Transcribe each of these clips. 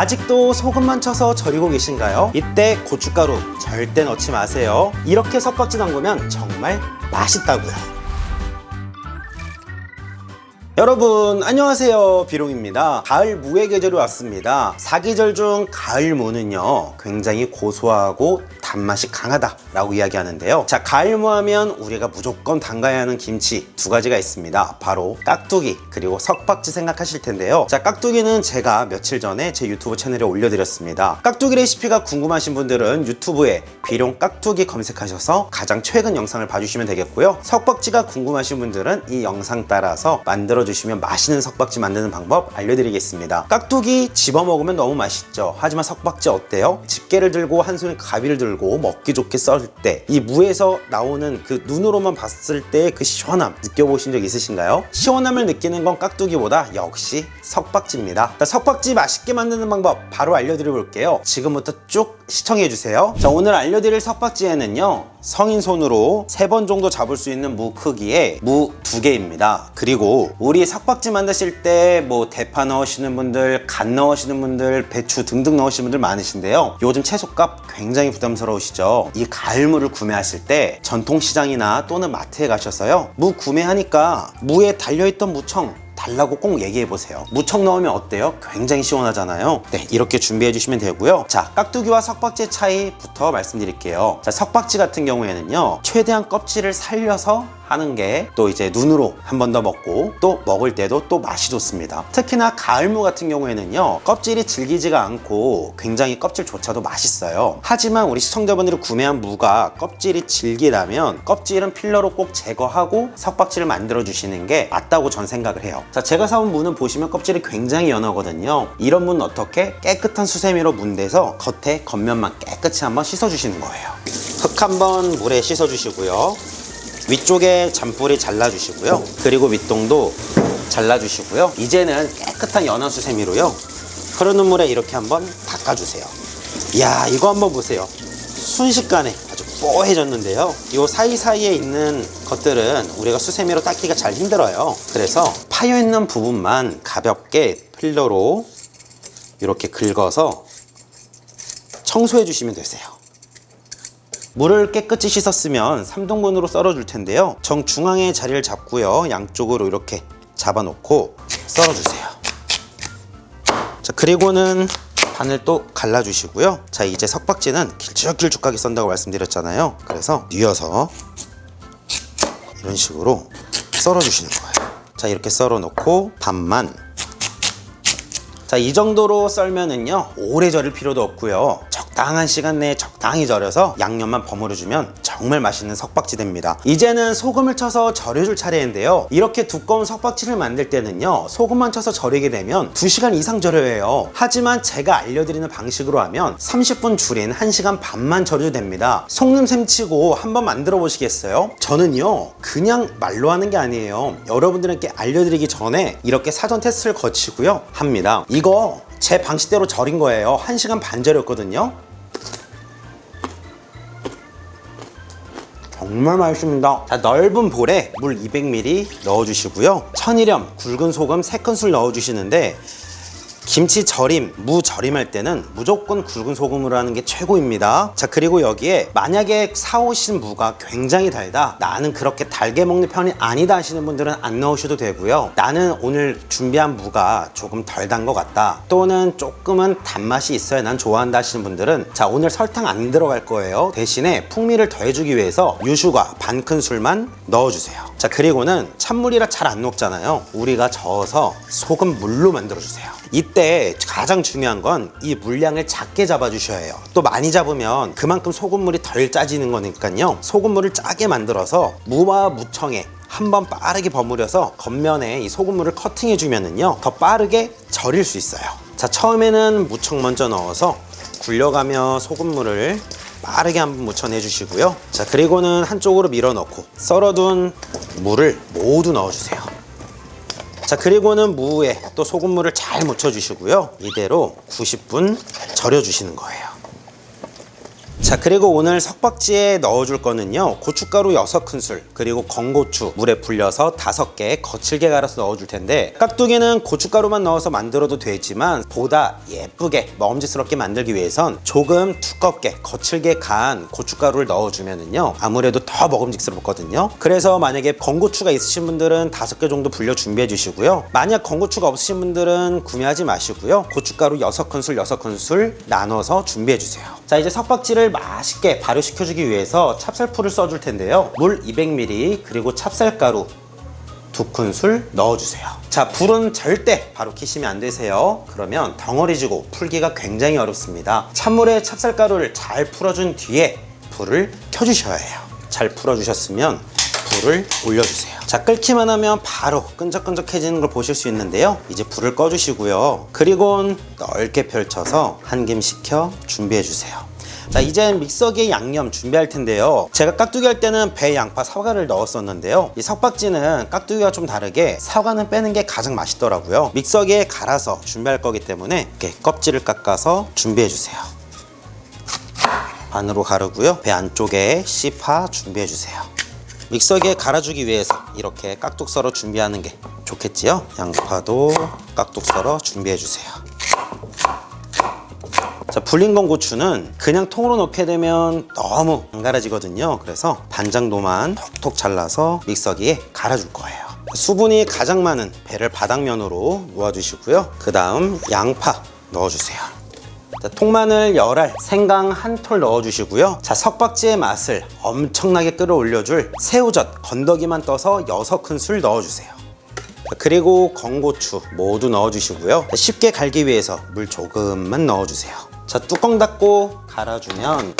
아직도 소금만 쳐서 절이고 계신가요? 이때 고춧가루 절대 넣지 마세요. 이렇게 석박지 담그면 정말 맛있다고요. 여러분 안녕하세요, 비룡입니다. 가을 무의 계절이 왔습니다. 사계절 중 가을 무는요 굉장히 고소하고 단맛이 강하다 라고 이야기하는데요. 자, 가을 무 하면 우리가 무조건 담가야 하는 김치 두 가지가 있습니다. 바로 깍두기 그리고 석박지 생각하실 텐데요. 자, 깍두기는 제가 며칠 전에 제 유튜브 채널에 올려드렸습니다. 깍두기 레시피가 궁금하신 분들은 유튜브에 비룡 깍두기 검색하셔서 가장 최근 영상을 봐주시면 되겠고요. 석박지가 궁금하신 분들은 이 영상 따라서 만들어주시면 맛있는 석박지 만드는 방법 알려드리겠습니다. 깍두기 집어먹으면 너무 맛있죠. 하지만 석박지 어때요? 집게를 들고 한 손에 가위를 들고 먹기 좋게 썰 때 이 무에서 나오는 그 눈으로만 봤을 때 그 시원함 느껴보신 적 있으신가요? 시원함을 느끼는 건 깍두기보다 역시 석박지입니다. 석박지 맛있게 만드는 방법 바로 알려드려 볼게요. 지금부터 쭉 시청해주세요. 자, 오늘 알려드릴 석박지에는요 성인 손으로 3번 정도 잡을 수 있는 무 크기의 무 2개입니다. 그리고 우리 석박지 만드실 때 뭐 대파 넣으시는 분들, 간 넣으시는 분들, 배추 등등 넣으시는 분들 많으신데요. 요즘 채소값 굉장히 부담스러우시죠? 이 가을무를 구매하실 때 전통시장이나 또는 마트에 가셔서요 무 구매하니까 무에 달려있던 무청 달라고 꼭 얘기해보세요. 무청 넣으면 어때요? 굉장히 시원하잖아요. 네, 이렇게 준비해주시면 되고요. 자, 깍두기와 석박지의 차이부터 말씀드릴게요. 자, 석박지 같은 경우에는요 최대한 껍질을 살려서 하는 게 또 이제 눈으로 한 번 더 먹고 또 먹을 때도 또 맛이 좋습니다. 특히나 가을무 같은 경우에는요 껍질이 질기지가 않고 굉장히 껍질조차도 맛있어요. 하지만 우리 시청자분들이 구매한 무가 껍질이 질기다면 껍질은 필러로 꼭 제거하고 석박지를 만들어 주시는 게 맞다고 전 생각을 해요. 자, 제가 사온 무는 보시면 껍질이 굉장히 연하거든요. 이런 무는 어떻게? 깨끗한 수세미로 문대서 겉에 겉면만 깨끗이 한번 씻어 주시는 거예요. 흙 한번 물에 씻어 주시고요. 위쪽에 잔뿌리 잘라주시고요. 그리고 밑동도 잘라주시고요. 이제는 깨끗한 연한 수세미로요 흐르는 물에 이렇게 한번 닦아주세요. 이야, 이거 한번 보세요. 순식간에 아주 뽀해졌는데요. 이 사이사이에 있는 것들은 우리가 수세미로 닦기가 잘 힘들어요. 그래서 파여있는 부분만 가볍게 필러로 이렇게 긁어서 청소해 주시면 되세요. 물을 깨끗이 씻었으면 3등분으로 썰어 줄 텐데요. 정중앙에 자리를 잡고요. 양쪽으로 이렇게 잡아 놓고 썰어 주세요. 자, 그리고는 반을 또 갈라 주시고요. 자, 이제 석박지는 길쭉길쭉하게 썬다고 말씀드렸잖아요. 그래서 뉘어서 이런 식으로 썰어 주시는 거예요. 자, 이렇게 썰어 놓고 반만. 자, 이 정도로 썰면은요 오래 절일 필요도 없고요 적당한 시간 내에 적당히 절여서 양념만 버무려주면 정말 맛있는 석박지 됩니다. 이제는 소금을 쳐서 절여줄 차례인데요. 이렇게 두꺼운 석박지를 만들 때는요 소금만 쳐서 절이게 되면 2시간 이상 절여야 해요. 하지만 제가 알려드리는 방식으로 하면 30분 줄인 1시간 반만 절여도 됩니다. 속눈샘 치고 한번 만들어 보시겠어요? 저는요 그냥 말로 하는 게 아니에요. 여러분들에게 알려드리기 전에 이렇게 사전 테스트를 거치고요 합니다. 이거 제 방식대로 절인 거예요. 1시간 반 절였거든요. 정말 맛있습니다. 자, 넓은 볼에 물 200ml 넣어주시고요. 천일염, 굵은 소금 3큰술 넣어주시는데 김치 절임, 무 절임할 때는 무조건 굵은 소금으로 하는 게 최고입니다. 자, 그리고 여기에 만약에 사오신 무가 굉장히 달다, 나는 그렇게 달게 먹는 편이 아니다 하시는 분들은 안 넣으셔도 되고요. 나는 오늘 준비한 무가 조금 덜 단 것 같다, 또는 조금은 단맛이 있어야 난 좋아한다 하시는 분들은 자, 오늘 설탕 안 들어갈 거예요. 대신에 풍미를 더해주기 위해서 유수과 반 큰술만 넣어주세요. 자, 그리고는 찬물이라 잘 안 녹잖아요. 우리가 저어서 소금 물로 만들어주세요. 이때 가장 중요한 건 이 물량을 작게 잡아주셔야 해요. 또 많이 잡으면 그만큼 소금물이 덜 짜지는 거니까요. 소금물을 짜게 만들어서 무와 무청에 한번 빠르게 버무려서 겉면에 이 소금물을 커팅해 주면은요 더 빠르게 절일 수 있어요. 자, 처음에는 무청 먼저 넣어서 굴려가며 소금물을 빠르게 한번 묻혀내 주시고요. 자, 그리고는 한쪽으로 밀어넣고 썰어둔 무를 모두 넣어주세요. 자, 그리고는 무에 또 소금물을 잘 묻혀주시고요. 이대로 90분 절여주시는 거예요. 자, 그리고 오늘 석박지에 넣어줄 거는요, 고춧가루 6큰술, 그리고 건고추 물에 불려서 5개 거칠게 갈아서 넣어줄 텐데, 깍두기는 고춧가루만 넣어서 만들어도 되지만 보다 예쁘게 먹음직스럽게 만들기 위해선 조금 두껍게 거칠게 간 고춧가루를 넣어주면은요 아무래도 더 먹음직스럽거든요. 그래서 만약에 건고추가 있으신 분들은 5개 정도 불려 준비해 주시고요. 만약 건고추가 없으신 분들은 구매하지 마시고요, 고춧가루 6큰술 6큰술 나눠서 준비해 주세요. 자, 이제 석박지를 맛있게 발효시켜주기 위해서 찹쌀풀을 써줄 텐데요, 물 200ml 그리고 찹쌀가루 2큰술 넣어주세요. 자, 불은 절대 바로 켜시면 안 되세요. 그러면 덩어리지고 풀기가 굉장히 어렵습니다. 찬물에 찹쌀가루를 잘 풀어준 뒤에 불을 켜주셔야 해요. 잘 풀어주셨으면 불을 올려주세요. 자, 끓기만 하면 바로 끈적끈적해지는 걸 보실 수 있는데요, 이제 불을 꺼주시고요, 그리고 넓게 펼쳐서 한 김 식혀 준비해주세요. 자, 이제 믹서기에 양념 준비할 텐데요, 제가 깍두기 할 때는 배, 양파, 사과를 넣었었는데요, 이 석박지는 깍두기와 좀 다르게 사과는 빼는 게 가장 맛있더라고요. 믹서기에 갈아서 준비할 거기 때문에 이렇게 껍질을 깎아서 준비해 주세요. 반으로 가르고요, 배 안쪽에 씨파 준비해 주세요. 믹서기에 갈아주기 위해서 이렇게 깍둑 썰어 준비하는 게 좋겠지요. 양파도 깍둑 썰어 준비해 주세요. 자, 불린 건고추는 그냥 통으로 넣게 되면 너무 안 갈아지거든요. 그래서 반 정도만 톡톡 잘라서 믹서기에 갈아줄 거예요. 수분이 가장 많은 배를 바닥면으로 놓아주시고요, 그 다음 양파 넣어주세요. 자, 통마늘 10알, 생강 한 톨 넣어주시고요. 자, 석박지의 맛을 엄청나게 끌어올려줄 새우젓 건더기만 떠서 6큰술 넣어주세요. 자, 그리고 건고추 모두 넣어주시고요. 자, 쉽게 갈기 위해서 물 조금만 넣어주세요. 자, 뚜껑 닫고 갈아주면,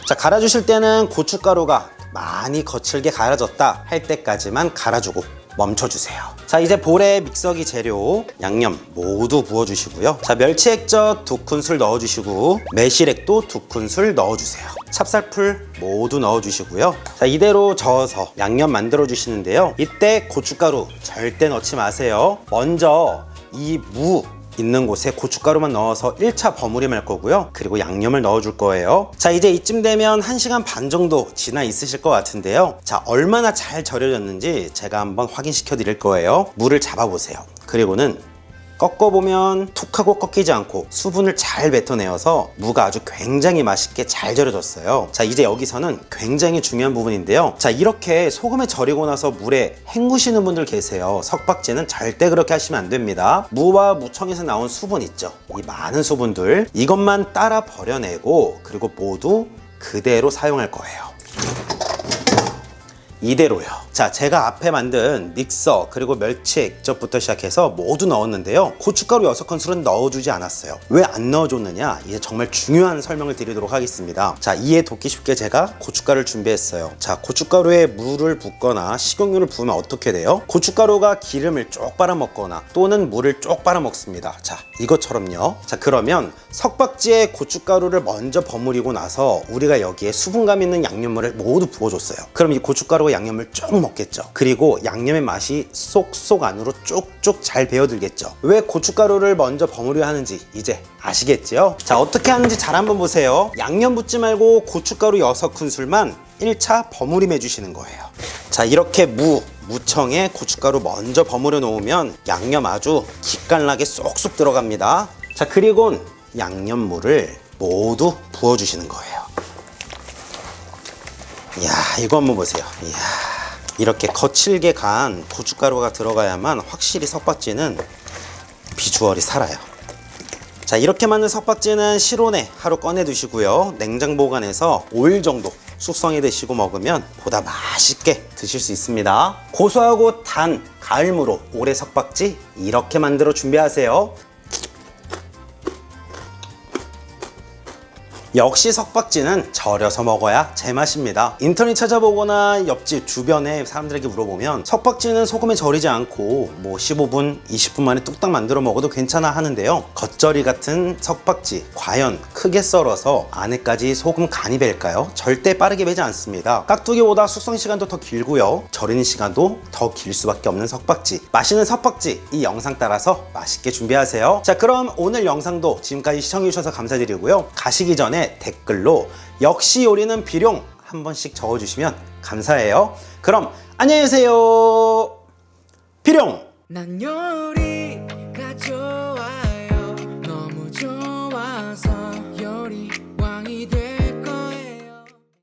자, 갈아주실 때는 고춧가루가 많이 거칠게 갈아졌다 할 때까지만 갈아주고 멈춰주세요. 자, 이제 볼에 믹서기 재료 양념 모두 부어주시고요. 자, 멸치액젓 2큰술 넣어주시고 매실액도 2큰술 넣어주세요. 찹쌀풀 모두 넣어주시고요. 자, 이대로 저어서 양념 만들어 주시는데요, 이때 고춧가루 절대 넣지 마세요. 먼저 이 무 있는 곳에 고춧가루만 넣어서 1차 버무림 할 거고요, 그리고 양념을 넣어줄 거예요. 자, 이제 이쯤 되면 1시간 반 정도 지나 있으실 것 같은데요, 자, 얼마나 잘 절여졌는지 제가 한번 확인시켜 드릴 거예요. 물을 잡아보세요. 그리고는 꺾어보면 툭하고 꺾이지 않고 수분을 잘 뱉어내어서 무가 아주 굉장히 맛있게 잘 절여졌어요. 자, 이제 여기서는 굉장히 중요한 부분인데요, 자, 이렇게 소금에 절이고 나서 물에 헹구시는 분들 계세요. 석박지는 절대 그렇게 하시면 안 됩니다. 무와 무청에서 나온 수분 있죠, 이 많은 수분들, 이것만 따라 버려내고 그리고 모두 그대로 사용할 거예요. 이대로요. 자, 제가 앞에 만든 믹서 그리고 멸치액젓부터 시작해서 모두 넣었는데요, 고춧가루 6큰술은 넣어주지 않았어요. 왜 안 넣어줬느냐, 이제 정말 중요한 설명을 드리도록 하겠습니다. 자, 이해 돕기 쉽게 제가 고춧가루를 준비했어요. 자, 고춧가루에 물을 붓거나 식용유를 부으면 어떻게 돼요? 고춧가루가 기름을 쪽 빨아먹거나 또는 물을 쪽 빨아먹습니다. 자, 이것처럼요. 자, 그러면 석박지에 고춧가루를 먼저 버무리고 나서 우리가 여기에 수분감 있는 양념물을 모두 부어줬어요. 그럼 이 고춧가루가 양념을 쭉 먹겠죠. 그리고 양념의 맛이 쏙쏙 안으로 쭉쭉 잘 배어들겠죠. 왜 고춧가루를 먼저 버무려 하는지 이제 아시겠죠? 자, 어떻게 하는지 잘 한번 보세요. 양념 붓지 말고 고춧가루 6큰술만 1차 버무림 해주시는 거예요. 자, 이렇게 무청에 고춧가루 먼저 버무려 놓으면 양념 아주 기깔나게 쏙쏙 들어갑니다. 자, 그리고 양념물을 모두 부어주시는 거예요. 이야, 이거 한번 보세요. 이야, 이렇게 거칠게 간 고춧가루가 들어가야만 확실히 석박지는 비주얼이 살아요. 자, 이렇게 만든 석박지는 실온에 하루 꺼내 두시고요, 냉장 보관해서 5일 정도 숙성해 드시고 먹으면 보다 맛있게 드실 수 있습니다. 고소하고 단 가을무로 올해 석박지 이렇게 만들어 준비하세요. 역시 석박지는 절여서 먹어야 제맛입니다. 인터넷 찾아보거나 옆집 주변에 사람들에게 물어보면 석박지는 소금에 절이지 않고 뭐 15분, 20분 만에 뚝딱 만들어 먹어도 괜찮아 하는데요. 겉절이 같은 석박지 과연 크게 썰어서 안에까지 소금 간이 벨까요? 절대 빠르게 배지 않습니다. 깍두기보다 숙성 시간도 더 길고요. 절이는 시간도 더 길 수밖에 없는 석박지. 맛있는 석박지 이 영상 따라서 맛있게 준비하세요. 자, 그럼 오늘 영상도 지금까지 시청해주셔서 감사드리고요. 가시기 전에 댓글로 역시 요리는 비룡 한 번씩 적어주시면 감사해요. 그럼 안녕히 계세요. 비룡! 난 요리가 좋아요. 너무 좋아서 요리